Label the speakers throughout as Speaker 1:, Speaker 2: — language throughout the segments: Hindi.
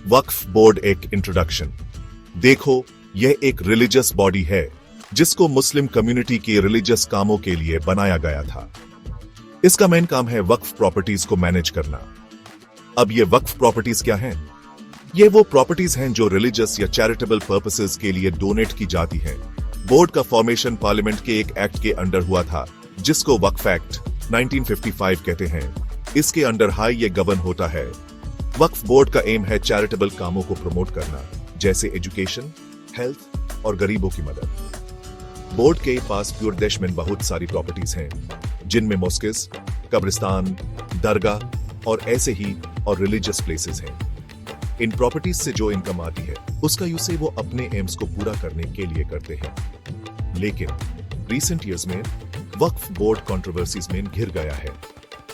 Speaker 1: वक्फ बोर्ड एक इंट्रोडक्शन। देखो, यह एक रिलीजियस बॉडी है जिसको मुस्लिम कम्युनिटी के रिलीजियस कामों के लिए बनाया गया था। इसका मेन काम है वक्फ प्रॉपर्टीज को मैनेज करना। अब ये वक्फ प्रॉपर्टीज क्या हैं? ये वो प्रॉपर्टीज हैं जो रिलीजियस या चैरिटेबल पर्पसेस के लिए डोनेट की जाती हैं। बोर्ड का फॉर्मेशन पार्लियामेंट के एक एक्ट के अंडर हुआ था जिसको वक्फ एक्ट 1955 कहते हैं। इसके अंडर हाई ये गवर्न होता है। वक्फ बोर्ड का एम है चैरिटेबल कामों को प्रमोट करना, जैसे एजुकेशन, हेल्थ और गरीबों की मदद। बोर्ड के पास प्योर देश में बहुत सारी प्रॉपर्टीज हैं जिनमें मॉस्केस, कब्रिस्तान, दरगाह और ऐसे ही और रिलीजियस प्लेसेस हैं। इन प्रॉपर्टीज से जो इनकम आती है उसका यूज से वो अपने एम्स को पूरा करने के लिए करते हैं। लेकिन रिसेंट ईयर्स में वक्फ बोर्ड कंट्रोवर्सीज में घिर गया है।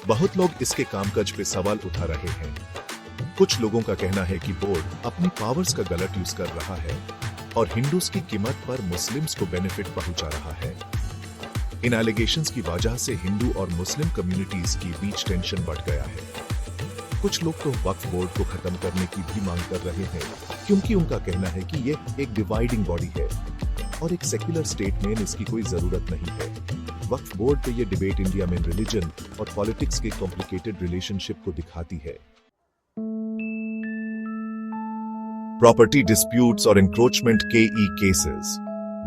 Speaker 1: बहुत लोग इसके कामकाज पे सवाल उठा रहे हैं। कुछ लोगों का कहना है कि बोर्ड अपनी पावर्स का गलत यूज कर रहा है और हिंदूज की कीमत पर मुस्लिम्स को बेनिफिट पहुंचा रहा है। इन एलिगेशंस की वजह से हिंदू और मुस्लिम कम्युनिटीज के बीच टेंशन बढ़ गया है। कुछ लोग तो वक्फ बोर्ड को खत्म करने की भी मांग कर रहे हैं, क्योंकि उनका कहना है कि ये एक डिवाइडिंग बॉडी है और एक सेक्युलर स्टेट में इसकी कोई जरूरत नहीं है। वक्फ बोर्ड पे ये डिबेट इंडिया में रिलीजन और पॉलिटिक्स के कॉम्प्लिकेटेड रिलेशनशिप को दिखाती है। प्रॉपर्टी डिस्प्यूट्स और एनक्रोचमेंट के केसेस।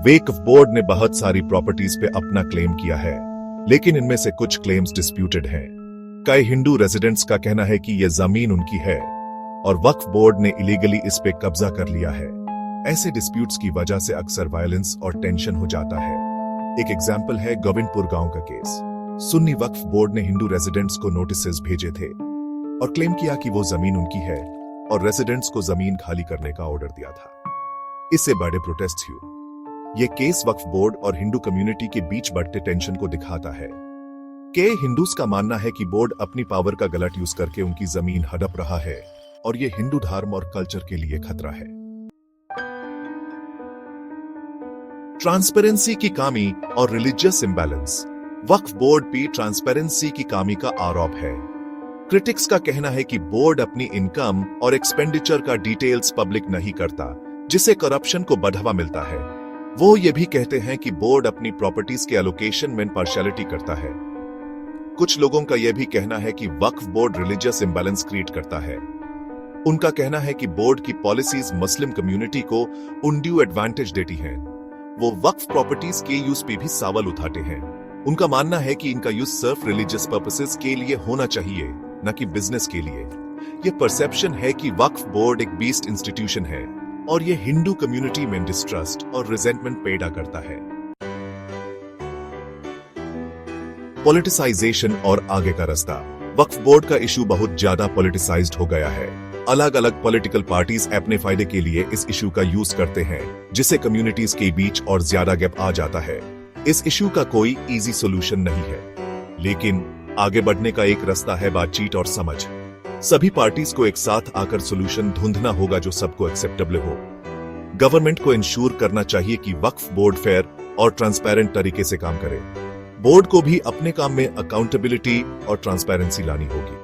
Speaker 1: वक्फ बोर्ड ने बहुत सारी प्रॉपर्टीज पे अपना क्लेम किया है, लेकिन इनमें से कुछ क्लेम्स डिस्प्यूटेड हैं। कई हिंदू रेजिडेंट्स का कहना है कि यह जमीन उनकी है और वक्फ बोर्ड ने इलीगली इस पे कब्जा कर लिया है। ऐसे डिस्प्यूट्स की वजह से अक्सर वायलेंस और टेंशन हो जाता है। एक एग्जाम्पल है गोविंदपुर गांव का केस। सुन्नी वक्फ बोर्ड ने हिंदू रेजिडेंट्स को नोटिसेस भेजे थे और क्लेम किया कि वो जमीन उनकी है और रेजिडेंट्स को जमीन खाली करने का ऑर्डर दिया था। इससे बड़े प्रोटेस्ट हुए। यह केस वक्फ बोर्ड और हिंदू कम्युनिटी के बीच बढ़ते टेंशन को दिखाता है। के हिंदूज का मानना है कि बोर्ड अपनी पावर का गलत यूज करके उनकी जमीन हड़प रहा है और यह हिंदू धर्म और कल्चर के लिए खतरा है। ट्रांसपेरेंसी की कमी और रिलीजियस इंबैलेंस। वक्फ बोर्ड पे ट्रांसपेरेंसी की कमी का आरोप है। क्रिटिक्स का कहना है कि बोर्ड अपनी इनकम और एक्सपेंडिचर का डिटेल्स पब्लिक नहीं करता, जिससे करप्शन को बढ़ावा मिलता है। वो ये भी कहते हैं कि बोर्ड अपनी प्रॉपर्टीज के एलोकेशन में पार्शियलिटी करता है। कुछ लोगों का यह भी कहना है कि वक्फ बोर्ड रिलीजियस इंबैलेंस क्रिएट करता है। उनका कहना है कि बोर्ड की पॉलिसीज मुस्लिम कम्युनिटी को उनड्यू एडवांटेज देती हैं। वो वक्फ प्रॉपर्टीज के यूज पे भी सवाल उठाते हैं। उनका मानना है कि इनका यूज सिर्फ रिलीजियस पर्पसेस के लिए होना चाहिए, न कि बिजनेस के लिए। यह परसेप्शन है कि वक्फ बोर्ड एक बीस्ट इंस्टीट्यूशन है और यह हिंदू कम्युनिटी में डिस्ट्रस्ट और रिजेंटमेंट पैदा करता है। पॉलिटिसाइजेशन और आगे का रास्ता। वक्फ बोर्ड का इशू बहुत ज्यादा पॉलिटिसाइज्ड हो गया है। अलग अलग पॉलिटिकल पार्टीज अपने फायदे के लिए इस इशू का यूज करते हैं, जिससे कम्युनिटीज के बीच और ज्यादा गैप आ जाता है। इस इशू का कोई इजी सोल्यूशन नहीं है, लेकिन आगे बढ़ने का एक रास्ता है बातचीत और समझ। सभी पार्टीज को एक साथ आकर सोल्यूशन ढूंढना होगा जो सबको एक्सेप्टेबल हो। गवर्नमेंट को इंश्योर करना चाहिए कि वक्फ बोर्ड फेयर और ट्रांसपेरेंट तरीके से काम करे। बोर्ड को भी अपने काम में अकाउंटेबिलिटी और ट्रांसपेरेंसी लानी होगी।